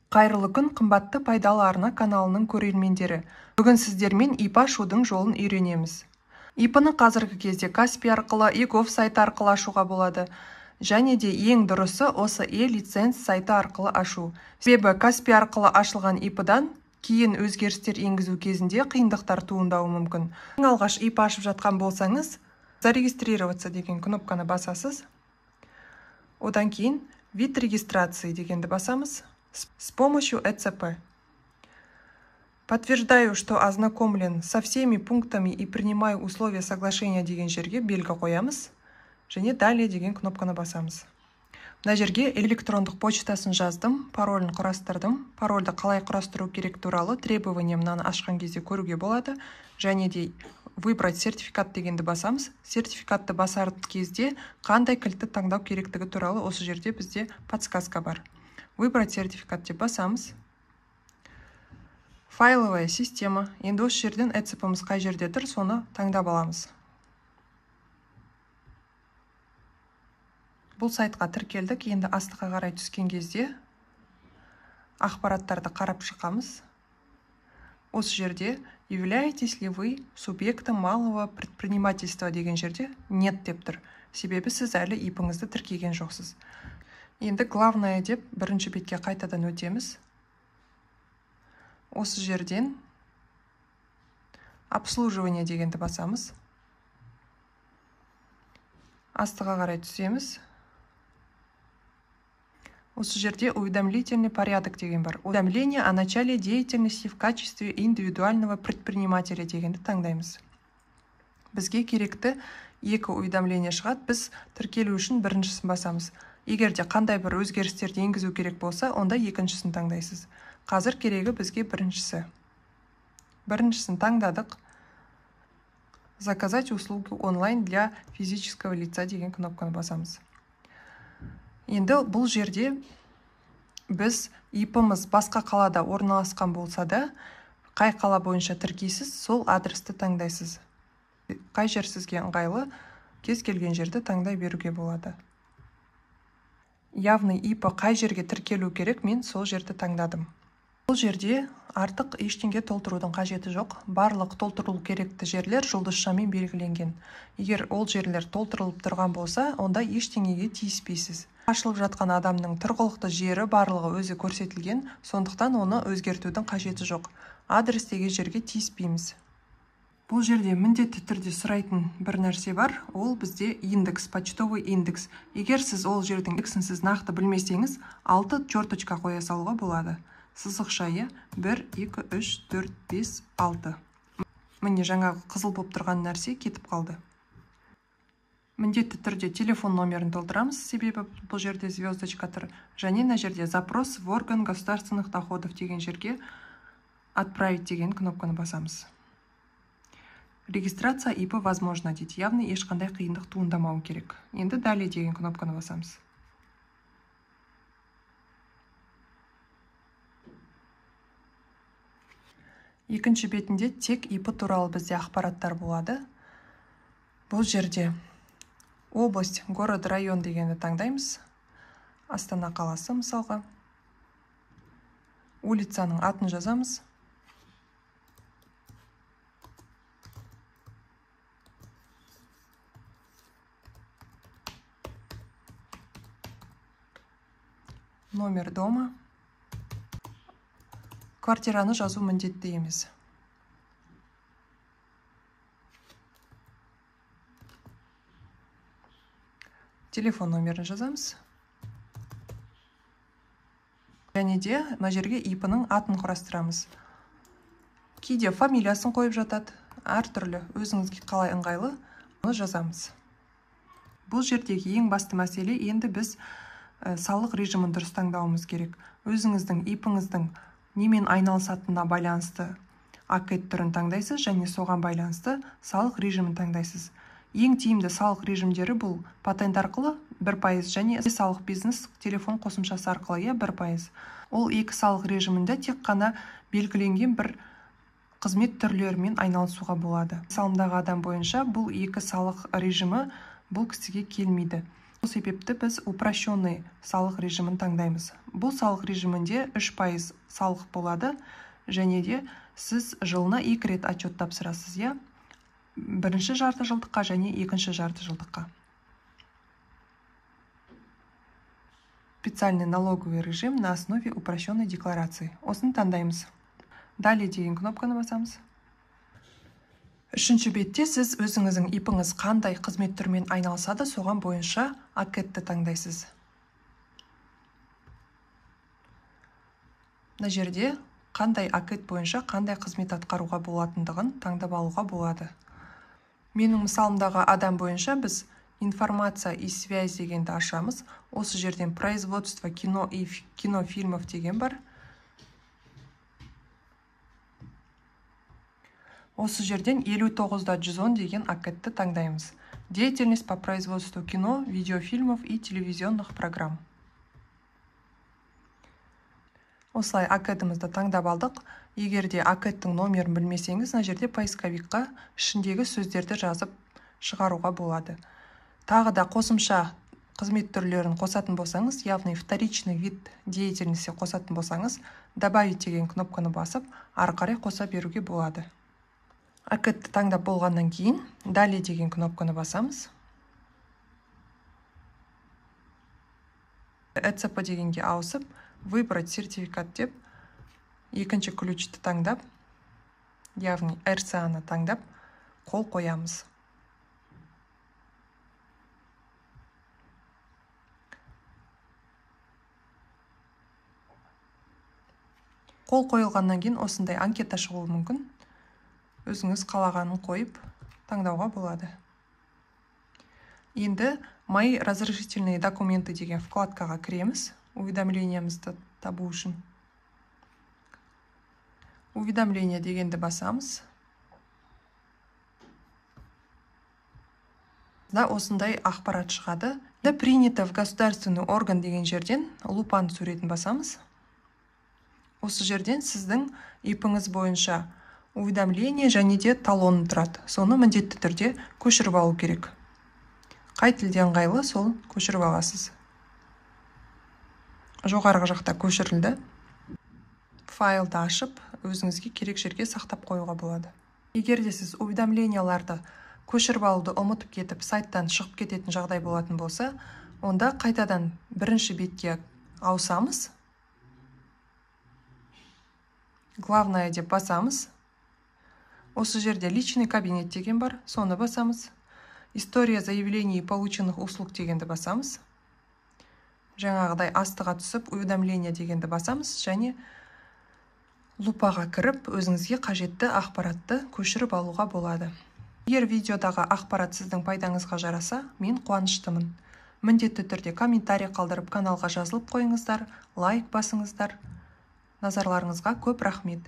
Қайырлы күн, қымбатты пайдалы арна каналының көрермендері. Бүгін сіздермен ИП ашудың жолын үйренеміз. ИП-ны қазіргі кезде Каспи арқылы, e-gov сайты арқылы ашуға болады. Және де ең дұрысы осы e-лиценз сайты арқылы ашу. Себебі Каспи арқылы ашылған ИП-дан кейін өзгерістер енгізу кезінде қиындықтар туындауы мүмкін. Ең алғаш ИП ашып жатқан болсаңыз, зарегистрироваться деген кнопканы басасыз. Одан кейін вид регистрации дегенді басамыз. С помощью ЭЦП. Подтверждаю, что ознакомлен со всеми пунктами и принимаю условия соглашения деген жерге белгі қоямыз. Және далее деген кнопканы басамыз. Мына жерге электрондық почтасын жаздым, паролін құрастырдым. Парольді қалай құрастыру керек туралы требование мынаны ашқан кезде көруге болады. Және де выбрать сертификат дегенді басамыз. Сертификатты басар кезде қандай кілтті таңдау керектігі туралы осы жерде бізде подсказка бар. Выбрать сертификат деп басамыз. Файловая система. Енді осы жерден ЭЦП-мыз қай жерде тұр, соны таңдап аламыз. Бұл сайтқа тіркелдік. Енді астыға қарай түскен кезде ақпараттарды қарап шыққамыз. Осы жерде являетесь ли вы субъектом малого предпринимательства деген жерде нет деп тұр. Себебі сіз әлі ИП-іңізді тіркеген жоқсыз. Енді главное деп бірінші бетке қайтадан өтеміз. Осы жерден обслуживание дегенді басамыз. Астыға қарай түсеміз. Осы жерде уведомительный порядок деген бар. Уведомление о начале деятельности в качестве индивидуального предпринимателя дегенді таңдаймыз. Бізге керекті екі уведомление шығады. Біз тіркелу үшін біріншісін басамыз. Егер де қандай бір өзгерістерді енгізу керек болса, онда екіншісін таңдайсыз. Қазір керегі бізге біріншісі. Біріншісін таңдадық. Заказать услуги онлайн для физического лица деген кнопканы басамыз. Енді бұл жерде біз ИП-мыз басқа қалада орналасқан болса да, қай қала бойынша тіркейсіз, сол адресті таңдайсыз. Қай жер сізге ыңғайлы, кез келген жерді таңдай беруге болады. Явный ИП қай жерге тіркелу керек, мен сол жерді таңдадым. Бұл жерде артық ештеңе толтырудың қажеті жоқ. Барлық толтырылу керекті жерлер жұлдызшамен белгіленген. Егер ол жерлер толтырылып тұрған болса, онда ештеңеге тиіспейсіз. Ашылып жатқан адамның тұрғылықты жері барлығы өзі көрсетілген, сондықтан оны өзгертудің қажеті жоқ. Адрес деген жерге тиіспейміз. Бұл жерде міндетті түрде сұрайтын бір нәрсе бар, ол бізде индекс, почтовый индекс. Егер сіз ол жердің индексін сіз нақты білмесеңіз, 6 черточка қоя салуға болады. Сызықша 1, 2, 3, 4, 5, 6. Міне жаңағы қызыл болып тұрған нәрсе кетіп қалды. Міндетті түрде телефон номерін толтырамыз, себебі бұл жерде звездочка тұр. Және на жерде запрос в орган государственных доходов деген жерге отправить деген кнопканы басамыз. Регистрация ИП возможно дейді. Явно ешқандай қиындық туындамауы керек. Енді далее деген кнопканы басамыз. Екінші бетінде тек ИП туралы бізде ақпараттар болады. Бұл жерде область, город, район дегенді таңдаймыз. Астана қаласы мысалға. Улицаның атын жазамыз. Номер дома. Квартираны жазу міндетті емес. Телефон номерін жазамыз. Және де мына жерге ИП-ның атын құрастырамыз. Кейде фамилиясын қойып жатады. Әртүрлі өзіңізге қалай ыңғайлы, оны жазамыз. Бұл жердегі ең басты мәселе, енді біз салық режимін дұрыс таңдауымыз керек. Өзіңіздің ИП-іңіздің немен айналысатынына байланысты акет түрін таңдайсыз, және соған байланысты салық режимін таңдайсыз. Ең тиімді салық режимдері бұл патент арқылы 1%, және салық бизнес телефон қосымшасы арқылы 1%. Ол екі салық режимінде тек қана белгіленген бір қызмет түрлерімен айналысуға болады. Салымдағы адам бойынша бұл екі салық режимі бұл кісіге келмейді. Бұл себепті біз упрощенный салық режимін таңдаймыз. Бұл салық режимінде 3% салық болады, және де сіз жылына 2 рет отчет тапсырасыз, бірінші жарты жылдыққа және екінші жарты жылдыққа. Специальный налоговый режим на основе упрощенной декларации. Осыны таңдаймыз. Далее деген кнопканы басамыз. Үшінші бетте сіз өзіңіздің ипіңіз қандай қызмет түрмен айналысады, соған бойынша акетті таңдайсыз. Мына жерде қандай акет бойынша қандай қызмет атқаруға болатындығын таңдап алуға болады. Менің мысалымдағы адам бойынша біз информация и связь дегенді ашамыз. Осы жерден производство кино и кинофильмов деген бар. Осы жерден 59-110 деген акетті таңдаймыз. Деятельность по производству кино, видеофильмов и телевизионных программ. Осылай акетімізді таңдап алдық. Егерде акеттің номерін білмесеңіз, мына жерде поисковикқа ішіндегі сөздерді жазып шығаруға болады. Тағы да қосымша қызмет түрлерін қосатын болсаңыз, явный вторичный вид деятельности қосатын болсаңыз, добавить деген кнопканы басып, ары қарай қоса беруге болады. Акетті таңдап болғаннан кейін, далее деген кнопканы басамыз. ЭЦП дегенге ауысып, выбрать сертификат деп, екінші ключті таңдап, яғни РЦАны таңдап, қол қоямыз. Қол қойылғаннан кейін осындай анкета шығуы мүмкін. Өзіңіз қалағанын қойып таңдауға болады. Енді мои разрешительные документы деген вкладкаға кіреміз, уведомлениямызды табу үшін. Уведомление дегенді басамыз. Осындай ақпарат шығады. Принято в государственный орган деген жерден лупан суретін басамыз. Осы жерден сіздің ипіңіз бойынша уведомление және де талон тұрады. Соны міндетті түрде көшіріп алу керек. Қай тілде ыңғайлы, сол көшіріп аласыз. Жоғарғы жақта көшірілді. Файлды ашып, өзіңізге керек жерге сақтап қоюға болады. Егер де сіз уведомленияларды көшіріп алуды ұмытып кетіп, сайттан шығып кететін жағдай болатын болса, онда қайтадан бірінші бетке ауысамыз. Главное деп басамыз. Осы жерде личный кабинет деген бар, соны басамыз. История заявлений полученных услуг дегенді басамыз. Жаңағыдай астыға түсіп, уведомление дегенді басамыз, және лупаға кіріп, өзіңізге қажетті ақпаратты көшіріп алуға болады. Егер видеодағы ақпарат сіздің пайдаңызға жараса, мен қуаныштымын. Міндетті түрде комментарий қалдырып, каналға жазылып қойыңыздар, лайк басыңыздар. Назарларыңызға көп рахмет.